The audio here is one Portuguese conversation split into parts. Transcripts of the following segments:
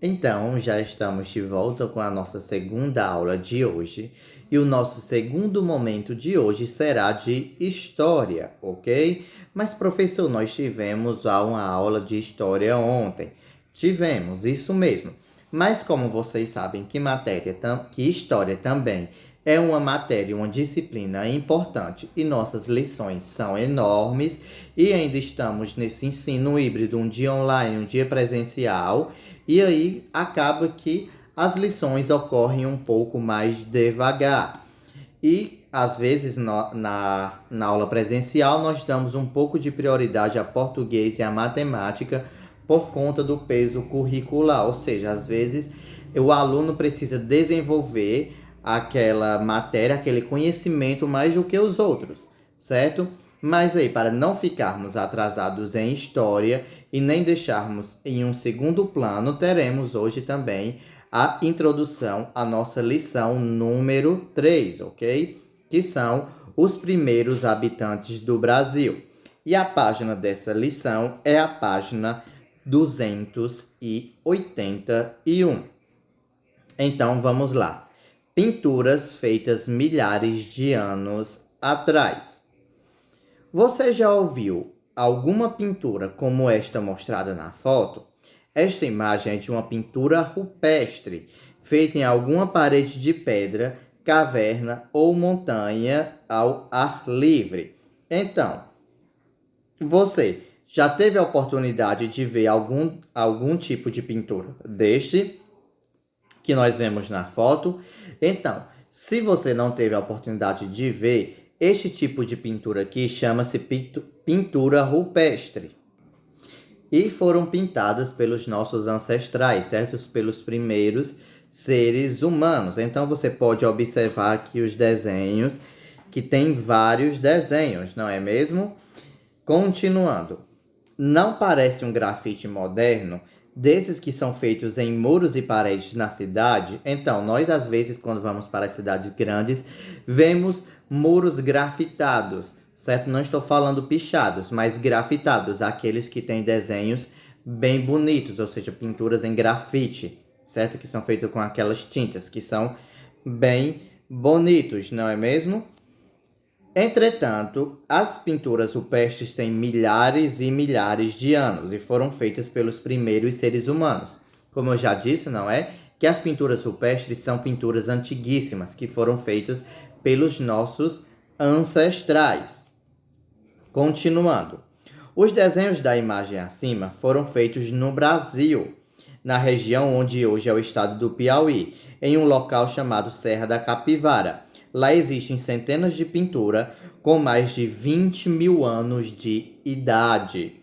Então, já estamos de volta com a nossa segunda aula de hoje. E o nosso segundo momento de hoje será de história, ok? Mas, professor, nós tivemos uma aula de história ontem. Tivemos, isso mesmo. Mas como vocês sabem que história também é uma matéria, uma disciplina importante e nossas lições são enormes e ainda estamos nesse ensino híbrido, um dia online, um dia presencial, e aí acaba que as lições ocorrem um pouco mais devagar. E às vezes na aula presencial nós damos um pouco de prioridade a português e a matemática por conta do peso curricular, ou seja, às vezes o aluno precisa desenvolver aquela matéria, aquele conhecimento mais do que os outros, certo? Mas aí, para não ficarmos atrasados em história e nem deixarmos em um segundo plano, teremos hoje também a introdução à nossa lição número 3, ok? Que são os primeiros habitantes do Brasil. E a página dessa lição é a página 281. Então vamos lá. Pinturas feitas milhares de anos atrás. Você já ouviu alguma pintura como esta mostrada na foto? Esta imagem é de uma pintura rupestre, feita em alguma parede de pedra, caverna ou montanha ao ar livre. Então, você já teve a oportunidade de ver algum tipo de pintura deste que nós vemos na foto? Então, se você não teve a oportunidade de ver, este tipo de pintura aqui chama-se pintura rupestre. E foram pintadas pelos nossos ancestrais, certo? Pelos primeiros seres humanos. Então você pode observar aqui os desenhos, que tem vários desenhos, não é mesmo? Continuando. Não parece um grafite moderno, desses que são feitos em muros e paredes na cidade? Então, nós às vezes, quando vamos para as cidades grandes, vemos muros grafitados, certo? Não estou falando pichados, mas grafitados, aqueles que têm desenhos bem bonitos, ou seja, pinturas em grafite, certo? Que são feitos com aquelas tintas, que são bem bonitos, não é mesmo? Entretanto, as pinturas rupestres têm milhares e milhares de anos e foram feitas pelos primeiros seres humanos. Como eu já disse, não é? Que as pinturas rupestres são pinturas antiguíssimas que foram feitas pelos nossos ancestrais. Continuando. Os desenhos da imagem acima foram feitos no Brasil, na região onde hoje é o estado do Piauí, em um local chamado Serra da Capivara. Lá existem centenas de pinturas com mais de 20 mil anos de idade.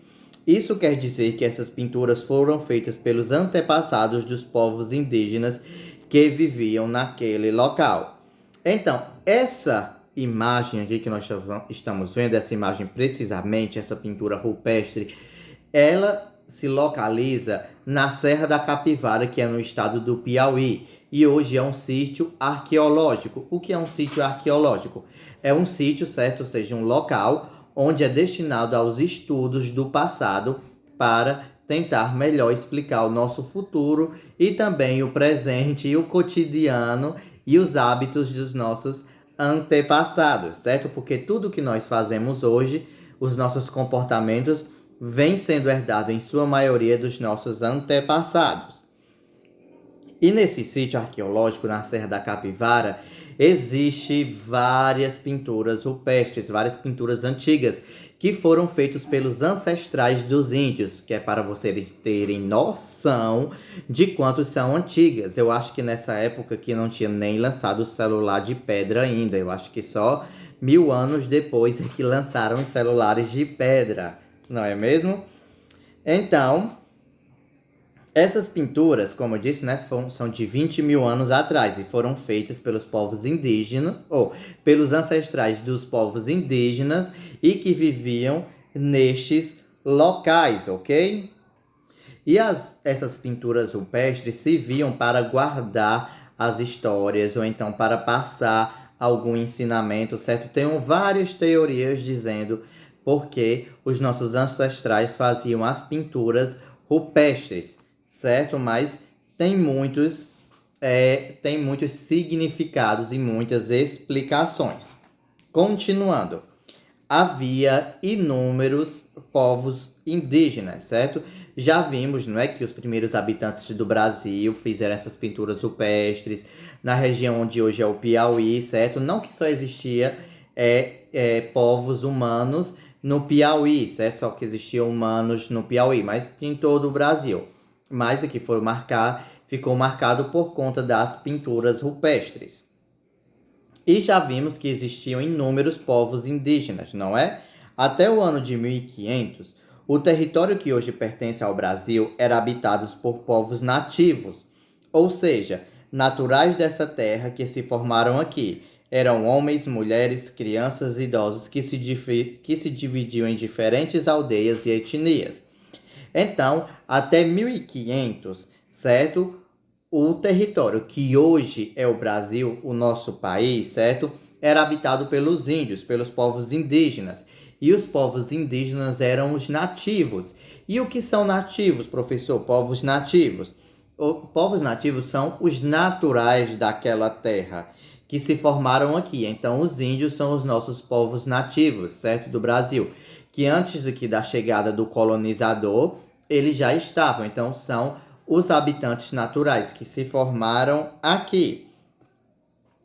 Isso quer dizer que essas pinturas foram feitas pelos antepassados dos povos indígenas que viviam naquele local. Então, essa imagem aqui que nós estamos vendo, essa imagem precisamente, essa pintura rupestre, ela se localiza na Serra da Capivara, que é no estado do Piauí. E hoje é um sítio arqueológico. O que é um sítio arqueológico? É um sítio, certo? Ou seja, um local onde é destinado aos estudos do passado para tentar melhor explicar o nosso futuro e também o presente e o cotidiano e os hábitos dos nossos antepassados, certo? Porque tudo que nós fazemos hoje, os nossos comportamentos, vem sendo herdado em sua maioria dos nossos antepassados. E nesse sítio arqueológico, na Serra da Capivara, existe várias pinturas rupestres, várias pinturas antigas, que foram feitas pelos ancestrais dos índios, que é para vocês terem noção de quanto são antigas. Eu acho que nessa época que não tinha nem lançado o celular de pedra ainda, eu acho que só 1000 anos depois é que lançaram os celulares de pedra, não é mesmo? Então, essas pinturas, como eu disse, né, são de 20 mil anos atrás e foram feitas pelos povos indígenas, ou pelos ancestrais dos povos indígenas e que viviam nestes locais, ok? E essas pinturas rupestres serviam para guardar as histórias ou então para passar algum ensinamento, certo? Tem várias teorias dizendo por que os nossos ancestrais faziam as pinturas rupestres, certo? Mas tem muitos, tem muitos significados e muitas explicações. Continuando, havia inúmeros povos indígenas, certo? Já vimos, não é, que os primeiros habitantes do Brasil fizeram essas pinturas rupestres na região onde hoje é o Piauí, certo? Não que só existia povos humanos no Piauí, certo? Só que existiam humanos no Piauí, mas em todo o Brasil. Mas aqui ficou marcado por conta das pinturas rupestres. E já vimos que existiam inúmeros povos indígenas, não é? Até o ano de 1500, o território que hoje pertence ao Brasil era habitado por povos nativos, ou seja, naturais dessa terra que se formaram aqui. Eram homens, mulheres, crianças e idosos que se dividiam em diferentes aldeias e etnias. Então, até 1500, certo? O território que hoje é o Brasil, o nosso país, certo? Era habitado pelos índios, pelos povos indígenas. E os povos indígenas eram os nativos. E o que são nativos, professor? Povos nativos. Povos nativos são os naturais daquela terra, que se formaram aqui. Então, os índios são os nossos povos nativos, certo? Do Brasil. Que antes da chegada do colonizador, eles já estavam. Então, são os habitantes naturais que se formaram aqui.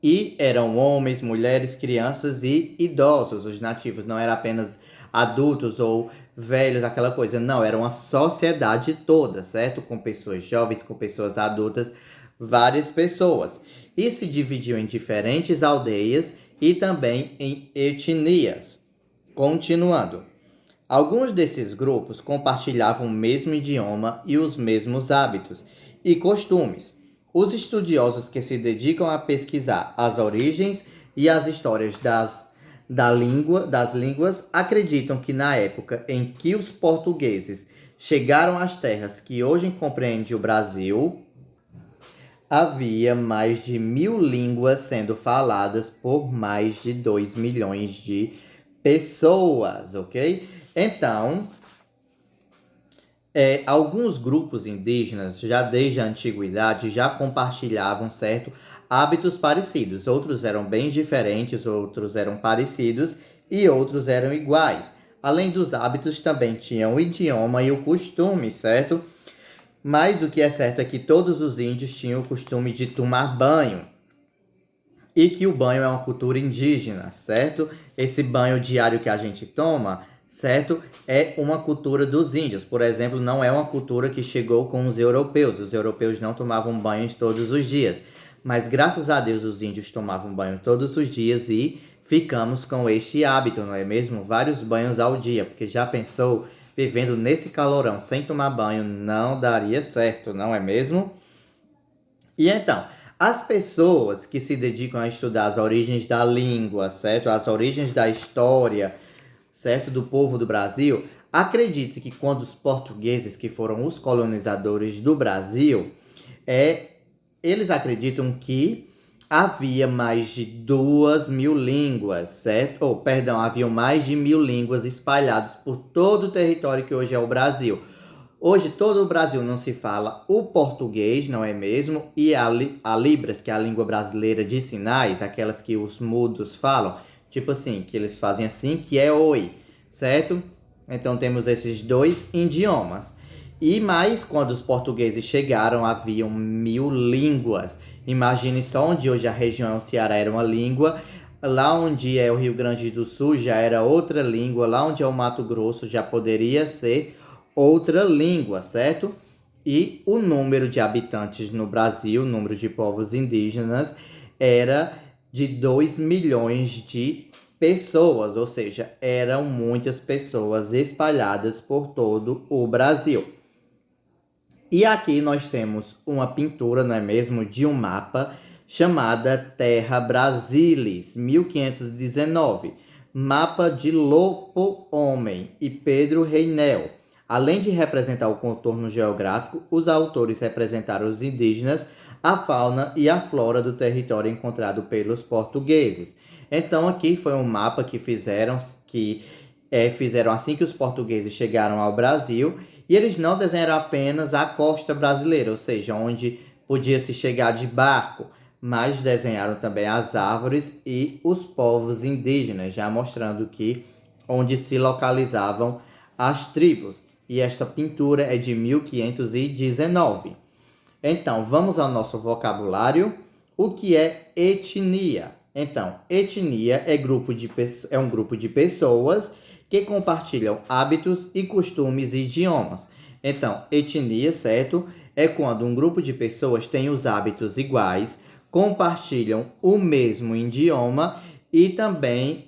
E eram homens, mulheres, crianças e idosos. Os nativos não eram apenas adultos ou velhos, aquela coisa. Não, era uma sociedade toda, certo? Com pessoas jovens, com pessoas adultas, várias pessoas. E se dividiu em diferentes aldeias e também em etnias. Continuando. Alguns desses grupos compartilhavam o mesmo idioma e os mesmos hábitos e costumes. Os estudiosos que se dedicam a pesquisar as origens e as histórias das línguas acreditam que na época em que os portugueses chegaram às terras que hoje compreende o Brasil, havia mais de 1000 línguas sendo faladas por mais de 2 milhões de pessoas, ok? Então, alguns grupos indígenas, já desde a antiguidade, já compartilhavam, certo, hábitos parecidos. Outros eram bem diferentes, outros eram parecidos e outros eram iguais. Além dos hábitos, também tinham o idioma e o costume, certo? Mas o que é certo é que todos os índios tinham o costume de tomar banho. E que o banho é uma cultura indígena, certo? Esse banho diário que a gente toma, certo? É uma cultura dos índios. Por exemplo, não é uma cultura que chegou com os europeus. Os europeus não tomavam banho todos os dias. Mas graças a Deus os índios tomavam banho todos os dias e ficamos com este hábito, não é mesmo? Vários banhos ao dia, porque já pensou, vivendo nesse calorão sem tomar banho não daria certo, não é mesmo? E então, as pessoas que se dedicam a estudar as origens da língua, certo? As origens da história, certo? Do povo do Brasil, acreditam que quando os portugueses, que foram os colonizadores do Brasil, eles acreditam que havia mais de 2.000 línguas, certo? Haviam mais de 1.000 línguas espalhadas por todo o território que hoje é o Brasil. Hoje, todo o Brasil não se fala o português, não é mesmo? E a Libras, que é a língua brasileira de sinais, aquelas que os mudos falam, tipo assim, que eles fazem assim, que é oi, certo? Então, temos esses dois idiomas. E mais, quando os portugueses chegaram, haviam 1.000 línguas. Imagine só onde hoje a região Ceará era uma língua, lá onde é o Rio Grande do Sul já era outra língua, lá onde é o Mato Grosso já poderia ser outra língua, certo? E o número de habitantes no Brasil, o número de povos indígenas, era de 2 milhões de pessoas, ou seja, eram muitas pessoas espalhadas por todo o Brasil. E aqui nós temos uma pintura, não é mesmo, de um mapa chamada Terra Brasilis, 1519, mapa de Lopo Homem e Pedro Reinel. Além de representar o contorno geográfico, os autores representaram os indígenas, a fauna e a flora do território encontrado pelos portugueses. Então aqui foi um mapa que fizeram assim que os portugueses chegaram ao Brasil E eles não desenharam apenas a costa brasileira, ou seja, onde podia se chegar de barco, mas desenharam também as árvores e os povos indígenas, já mostrando que onde se localizavam as tribos. E esta pintura é de 1519. Então, vamos ao nosso vocabulário. O que é etnia? Então, etnia é um grupo de pessoas que compartilham hábitos e costumes e idiomas. Então, etnia, certo? É quando um grupo de pessoas tem os hábitos iguais, compartilham o mesmo idioma e também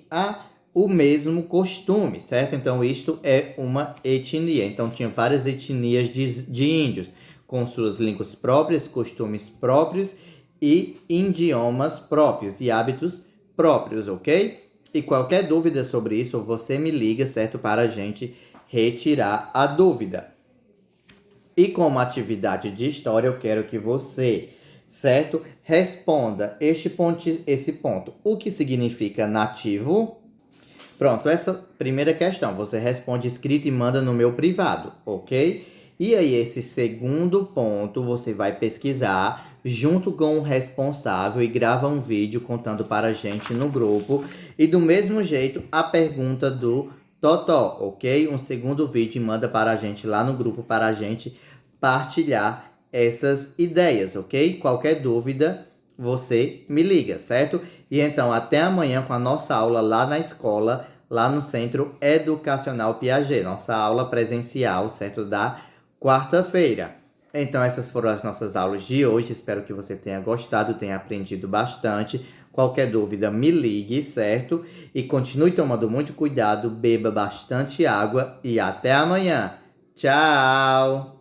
o mesmo costume, certo? Então, isto é uma etnia. Então, tinha várias etnias de índios, com suas línguas próprias, costumes próprios e idiomas próprios e hábitos próprios, ok? E qualquer dúvida sobre isso, você me liga, certo? Para a gente retirar a dúvida. E como atividade de história, eu quero que você, certo? Responda esse ponto. O que significa nativo? Pronto, essa primeira questão você responde escrito e manda no meu privado, ok? E aí, esse segundo ponto você vai pesquisar junto com o responsável e grava um vídeo contando para a gente no grupo. E do mesmo jeito, a pergunta do Totó, ok? Um segundo vídeo e manda para a gente lá no grupo para a gente partilhar essas ideias, ok? Qualquer dúvida, você me liga, certo? E então, até amanhã com a nossa aula lá na escola, lá no Centro Educacional Piaget, nossa aula presencial, certo? Da quarta-feira. Então, essas foram as nossas aulas de hoje. Espero que você tenha gostado, tenha aprendido bastante. Qualquer dúvida, me ligue, certo? E continue tomando muito cuidado, beba bastante água e até amanhã. Tchau!